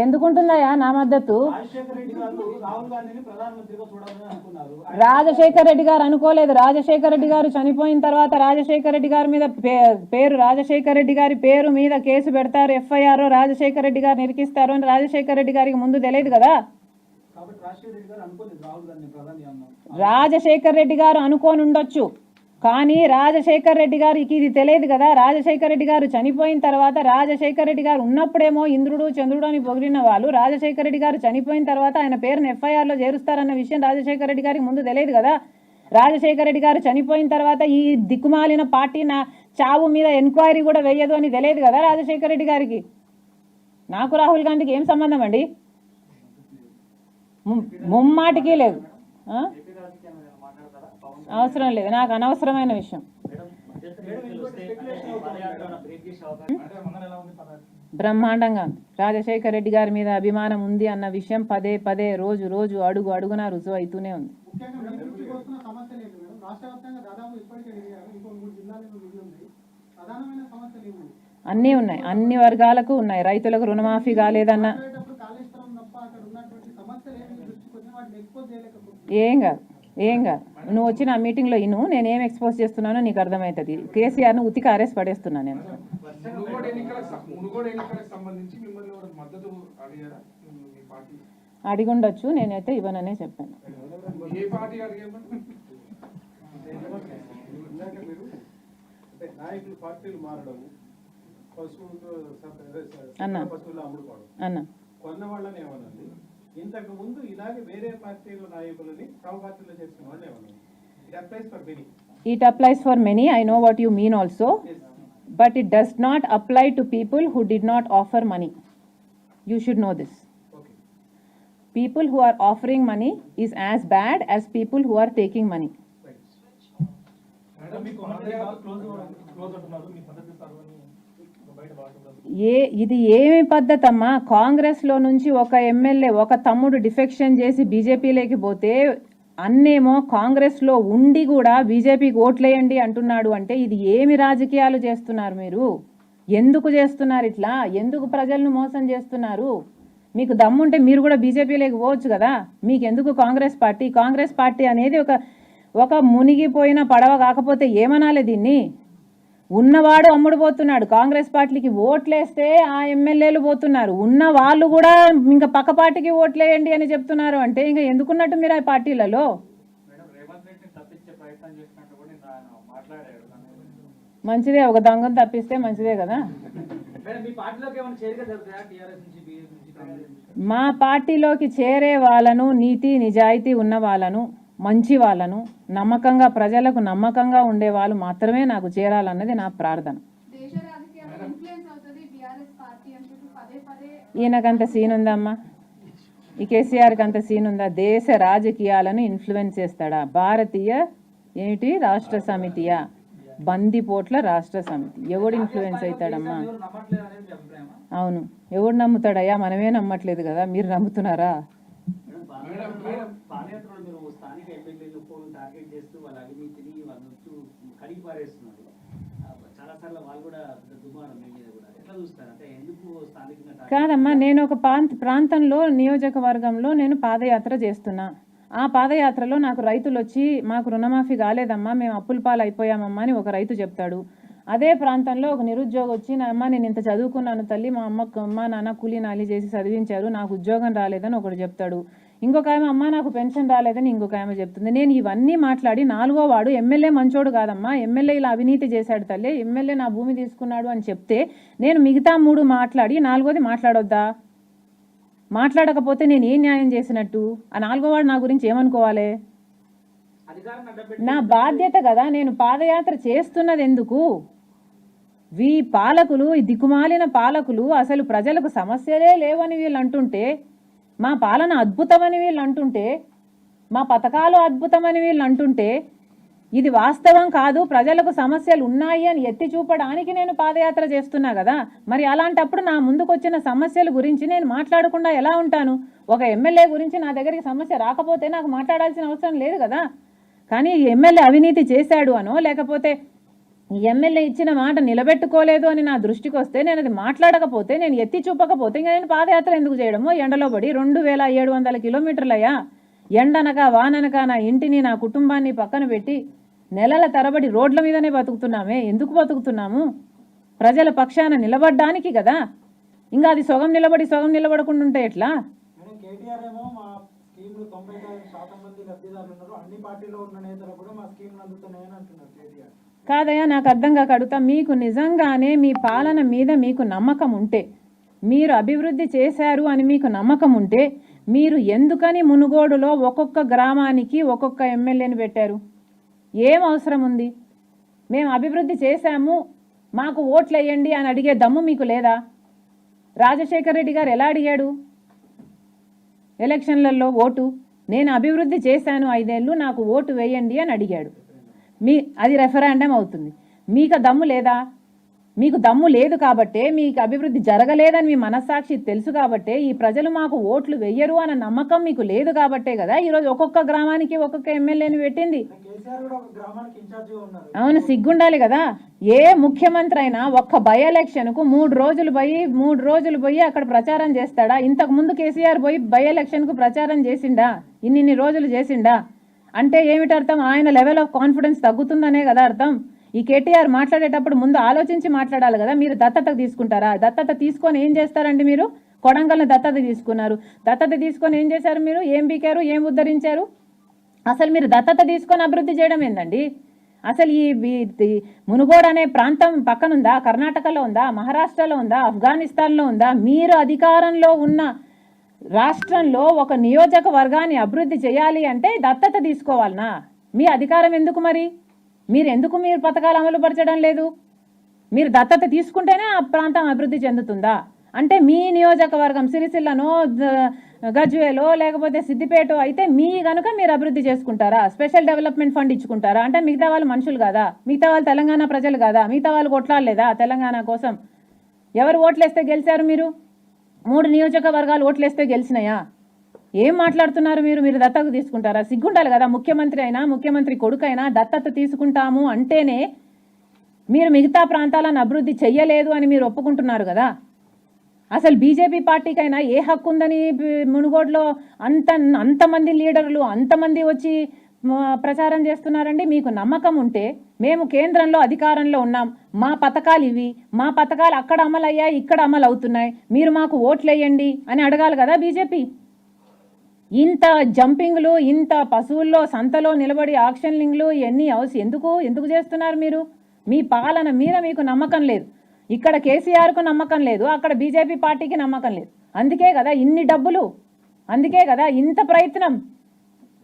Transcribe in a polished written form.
ఎందుకుంటుందయా నా మద్దతు? రాజశేఖర్ రెడ్డి గారు అనుకోలేదు. రాజశేఖర్ రెడ్డి గారు చనిపోయిన తర్వాత రాజశేఖర్ రెడ్డి గారి మీద రాజశేఖర్ రెడ్డి గారి పేరు మీద కేసు పెడతారు, ఎఫ్ఐఆర్ రాజశేఖర్ రెడ్డి గారు నిరికిస్తారు అని రాజశేఖర్ రెడ్డి గారికి ముందు తెలియదు కదా. రాజశేఖర్ రెడ్డి గారు అనుకోని ఉండొచ్చు, కానీ రాజశేఖర్ రెడ్డి గారికి ఇది తెలియదు కదా. రాజశేఖర్ రెడ్డి గారు చనిపోయిన తర్వాత, రాజశేఖర్ రెడ్డి గారు ఉన్నప్పుడేమో ఇంద్రుడు చంద్రుడు అని పొగిడిన వాళ్ళు, రాజశేఖర్ రెడ్డి గారు చనిపోయిన తర్వాత ఆయన పేరును ఎఫ్ఐఆర్లో చేరుస్తారన్న విషయం రాజశేఖర్ రెడ్డి గారికి ముందు తెలియదు కదా. రాజశేఖర్ రెడ్డి గారు చనిపోయిన తర్వాత ఈ దిక్కుమాలిన పార్టీ నా చావు మీద ఎంక్వైరీ కూడా వేయదు అని తెలియదు కదా రాజశేఖర్ రెడ్డి గారికి. నాకు రాహుల్ గాంధీకి ఏం సంబంధం అండి? ముమ్మాటికి లేదు, అవసరం లేదు, నాకు అనవసరమైన విషయం. బ్రహ్మాండంగా రాజశేఖర్ రెడ్డి గారి మీద అభిమానం ఉంది అన్న విషయం పదే పదే రోజు రోజు అడుగు అడుగున రుజువు అవుతూనే ఉంది. అన్నీ ఉన్నాయి, అన్ని వర్గాలకు ఉన్నాయి. రైతులకు రుణమాఫీ కాలేదన్న ఏం కాదు, ఏం కాదు. నువ్వు వచ్చి నా మీటింగ్లో ఇను, నేనేం ఎక్స్పోజ్ చేస్తున్నానో నీకు అర్థమవుతుంది. కేసీఆర్ను ఉతికి అరెస్ట్ పడేస్తున్నా నేను. అడిగుండొచ్చు, నేనైతే ఇవ్వననే చెప్పాను. అన్న అన్న ఇంతకు ముందు ఇలాగే వేరే పార్టీల నాయకులని తమ పార్టీలో చేసిన వాళ్ళు ఏమన్నారు? It applies for many. I know what you mean also, but it does not apply to people who did not offer money. You should know this. Okay. People who are offering money is as bad as people who are taking money. ఇది ఏమి పద్ధతమ్మా? కాంగ్రెస్లో నుంచి ఒక MLA ఒక తమ్ముడు defection చేసి బీజేపీలోకి పోతే అన్నేమో కాంగ్రెస్లో ఉండి కూడా బీజేపీకి ఓట్లేయండి అంటున్నాడు. అంటే ఇది ఏమి రాజకీయాలు చేస్తున్నారు మీరు? ఎందుకు చేస్తున్నారు ఇట్లా? ఎందుకు ప్రజలను మోసం చేస్తున్నారు? మీకు దమ్ముంటే మీరు కూడా బీజేపీలోకి పోవచ్చు కదా. మీకు ఎందుకు కాంగ్రెస్ పార్టీ? కాంగ్రెస్ పార్టీ అనేది ఒక మునిగిపోయిన పడవ కాకపోతే ఏమనాలి దీన్ని? ఉన్నవాడు అమ్ముడు పోతున్నాడు. కాంగ్రెస్ పార్టీకి ఓట్లేస్తే ఆ ఎమ్మెల్యేలు పోతున్నారు, ఉన్న వాళ్ళు కూడా ఇంకా పక్క పార్టీకి ఓట్లేయండి అని చెప్తున్నారు. అంటే ఇంకా ఎందుకున్నట్టు మీరు ఆ పార్టీలలో? మంచిదే, ఒక దొంగను తప్పిస్తే మంచిదే కదా. మా పార్టీలోకి చేరే వాళ్ళను, నీతి నిజాయితీ ఉన్న వాళ్ళను, మంచి వాళ్ళను, నమ్మకంగా ప్రజలకు నమ్మకంగా ఉండే వాళ్ళు మాత్రమే నాకు చేరాలన్నది నా ప్రార్థన. ఈయనకంత సీన్ ఉందమ్మా? ఈ కేసీఆర్కి అంత సీన్ ఉందా? దేశ రాజకీయాలను ఇన్ఫ్లుయెన్స్ చేస్తాడా? భారతీయ ఏమిటి రాష్ట్ర సమితియా? బందిపోట్ల రాష్ట్ర సమితి ఎవడు ఇన్ఫ్లుయెన్స్ అవుతాడమ్మా? అవును, ఎవడు నమ్ముతాడయ్యా? మనమే నమ్మట్లేదు కదా, మీరు నమ్ముతున్నారా? కాదమ్మా, నేను ఒక ప్రాంతంలో నియోజకవర్గంలో నేను పాదయాత్ర చేస్తున్నా. ఆ పాదయాత్రలో నాకు రైతులు వచ్చి మాకు రుణమాఫీ కాలేదమ్మా, మేము అప్పుల పాలు అయిపోయామమ్మా అని ఒక రైతు చెప్తాడు. అదే ప్రాంతంలో ఒక నిరుద్యోగి వచ్చి నా అమ్మ నేను ఇంత చదువుకున్నాను తల్లి, మా అమ్మ నాన్న కూలీ నాలి చేసి చదివించారు, నాకు ఉద్యోగం రాలేదని ఒకడు చెప్తాడు. ఇంకొక ఆమె అమ్మ నాకు పెన్షన్ రాలేదని ఇంకొక ఆమె చెప్తుంది. నేను ఇవన్నీ మాట్లాడి నాలుగో వాడు ఎమ్మెల్యే మంచోడు కాదమ్మా, ఎమ్మెల్యే ఇలా అవినీతి చేశాడు తల్లి, ఎమ్మెల్యే నా భూమి తీసుకున్నాడు అని చెప్తే నేను మిగతా 3 మాట్లాడి 4వది మాట్లాడొద్దా? మాట్లాడకపోతే నేను ఏం న్యాయం చేసినట్టు? ఆ 4వ వాడు నా గురించి ఏమనుకోవాలి? నా బాధ్యత కదా. నేను పాదయాత్ర చేస్తున్నది ఎందుకు? ఈ పాలకులు, ఈ దిక్కుమాలిన పాలకులు అసలు ప్రజలకు సమస్యలే లేవని వీళ్ళు అంటుంటే, మా పాలన అద్భుతమని వీళ్ళు అంటుంటే, మా పథకాలు అద్భుతమని వీళ్ళు అంటుంటే, ఇది వాస్తవం కాదు, ప్రజలకు సమస్యలు ఉన్నాయి అని ఎత్తి చూపడానికి నేను పాదయాత్ర చేస్తున్నా కదా. మరి అలాంటప్పుడు నా ముందుకు వచ్చిన సమస్యల గురించి నేను మాట్లాడకుండా ఎలా ఉంటాను? ఒక ఎమ్మెల్యే గురించి నా దగ్గరికి సమస్య రాకపోతే నాకు మాట్లాడాల్సిన అవసరం లేదు కదా. కానీ ఎమ్మెల్యే అవినీతి చేశాడు అనో, లేకపోతే ఈ ఎమ్మెల్యే ఇచ్చిన మాట నిలబెట్టుకోలేదు అని నా దృష్టికి వస్తే నేను అది మాట్లాడకపోతే, నేను ఎత్తి చూపకపోతే ఇంకా నేను పాదయాత్ర ఎందుకు చేయడమో? ఎండలో పడి 2700 కిలోమీటర్లయ్యా, ఎండనక వాననక నా ఇంటిని నా కుటుంబాన్ని పక్కన పెట్టి నెలల తరబడి రోడ్ల మీదనే బతుకుతున్నామే. ఎందుకు బతుకుతున్నాము? ప్రజల పక్షాన నిలబడ్డానికి కదా. ఇంకా అది సగం నిలబడి సగం నిలబడకుండా ఉంటే ఎట్లా? కేటీఆర్ ఏమో మా స్కీమ్లు 95% మంది లబ్ధిదారులు ఉన్నారు, అన్ని పార్టీలో ఉన్న నేతలు కూడా మా స్కీమ్లు అందుతున్నాయని అంటున్నారు కేటీఆర్. కాదయ్యా, నాకు అర్థం కాక అడుగుతా, మీకు నిజంగానే మీ పాలన మీద మీకు నమ్మకం ఉంటే, మీరు అభివృద్ధి చేశారు అని మీకు నమ్మకం ఉంటే, మీరు ఎందుకని మునుగోడులో ఒక్కొక్క గ్రామానికి ఒక్కొక్క ఎమ్మెల్యేని పెట్టారు? ఏం అవసరం ఉంది? మేము అభివృద్ధి చేశాము, మాకు ఓట్లు వేయండి అని అడిగే దమ్ము మీకు లేదా? రాజశేఖర్ రెడ్డి గారు ఎలా అడిగాడు ఎలక్షన్లలో ఓటు? నేను అభివృద్ధి చేశాను 5 ఏళ్ళు, నాకు ఓటు వేయండి అని అడిగాడు. అది రెఫరాండం అవుతుంది. మీకు దమ్ము లేదా? మీకు దమ్ము లేదు కాబట్టే, మీకు అభివృద్ధి జరగలేదని మీ మనస్సాక్షి తెలుసు కాబట్టే, ఈ ప్రజలు మాకు ఓట్లు వెయ్యరు అన్న నమ్మకం మీకు లేదు కాబట్టే కదా ఈరోజు ఒక్కొక్క గ్రామానికి ఒక్కొక్క ఎమ్మెల్యేని పెట్టింది. అవును, సిగ్గుండాలి కదా. ఏ ముఖ్యమంత్రి అయినా ఒక్క బై ఎలక్షన్కు 3 రోజులు పోయి అక్కడ ప్రచారం చేస్తాడా? ఇంతకు ముందు కేసీఆర్ పోయి బై ఎలక్షన్కు ప్రచారం చేసిండా? ఇన్ని రోజులు చేసిండా? అంటే ఏమిటి అర్థం? ఆయన లెవెల్ ఆఫ్ కాన్ఫిడెన్స్ తగ్గుతుందనే కదా అర్థం. ఈ కేటీఆర్ మాట్లాడేటప్పుడు ముందు ఆలోచించి మాట్లాడాలి కదా. మీరు దత్తత తీసుకుంటారా? దత్తత తీసుకొని ఏం చేస్తారండి? మీరు కొడంగల్ని దత్తత తీసుకున్నారు. దత్తత తీసుకొని ఏం చేశారు? మీరు ఏం బీకారు? ఏం ఉద్ధరించారు? అసలు మీరు దత్తత తీసుకొని అభివృద్ధి చేయడం ఏందండి? అసలు ఈ మునుగోడు అనే ప్రాంతం పక్కనుందా? కర్ణాటకలో ఉందా? మహారాష్ట్రలో ఉందా? ఆఫ్ఘనిస్తాన్లో ఉందా? మీరు అధికారంలో ఉన్న రాష్ట్రంలో ఒక నియోజకవర్గాన్ని అభివృద్ధి చేయాలి అంటే దత్తత తీసుకోవాలనా? మీ అధికారం ఎందుకు మరి? మీరు పథకాలు అమలు పరచడం లేదు. మీరు దత్తత తీసుకుంటేనే ఆ ప్రాంతం అభివృద్ధి చెందుతుందా? అంటే మీ నియోజకవర్గం సిరిసిల్లనో గజ్వేలో లేకపోతే సిద్దిపేట అయితే కనుక మీరు అభివృద్ధి చేసుకుంటారా? స్పెషల్ డెవలప్మెంట్ ఫండ్ ఇచ్చుకుంటారా? అంటే మిగతా వాళ్ళు మనుషులు కాదా? మిగతా వాళ్ళు తెలంగాణ ప్రజలు కాదా? మిగతా వాళ్ళు కొట్లాడలేదా తెలంగాణ కోసం? ఎవరు ఓట్లేస్తే గెలిచారు? మీరు 3 నియోజకవర్గాలు ఓట్లేస్తే గెలిచినాయా? ఏం మాట్లాడుతున్నారు మీరు? మీరు దత్తత తీసుకుంటారా? సిగ్గుండాలి కదా. ముఖ్యమంత్రి అయినా, ముఖ్యమంత్రి కొడుకైనా దత్తత తీసుకుంటాము అంటేనే మీరు మిగతా ప్రాంతాలను అభివృద్ధి చెయ్యలేదు అని మీరు ఒప్పుకుంటున్నారు కదా. అసలు బీజేపీ పార్టీకైనా ఏ హక్కు ఉందని మునుగోడులో అంతమంది లీడర్లు అంతమంది వచ్చి ప్రచారం చేస్తున్నారండి? మీకు నమ్మకం ఉంటే, మేము కేంద్రంలో అధికారంలో ఉన్నాం, మా పథకాలు ఇవి, మా పథకాలు అక్కడ అమలు అయ్యాయి, ఇక్కడ అమలు అవుతున్నాయి, మీరు మాకు ఓట్లు వేయండి అని అడగాలి కదా బీజేపీ. ఇంత జంపింగ్లు, ఇంత పశువుల్లో సంతలో నిలబడి ఆక్షన్లింగ్లు ఇవన్నీ ఎందుకు చేస్తున్నారు మీరు? మీ పాలన మీద మీకు నమ్మకం లేదు. ఇక్కడ కేసీఆర్కు నమ్మకం లేదు, అక్కడ బీజేపీ పార్టీకి నమ్మకం లేదు. అందుకే కదా ఇన్ని డబ్బులు, అందుకే కదా ఇంత ప్రయత్నం.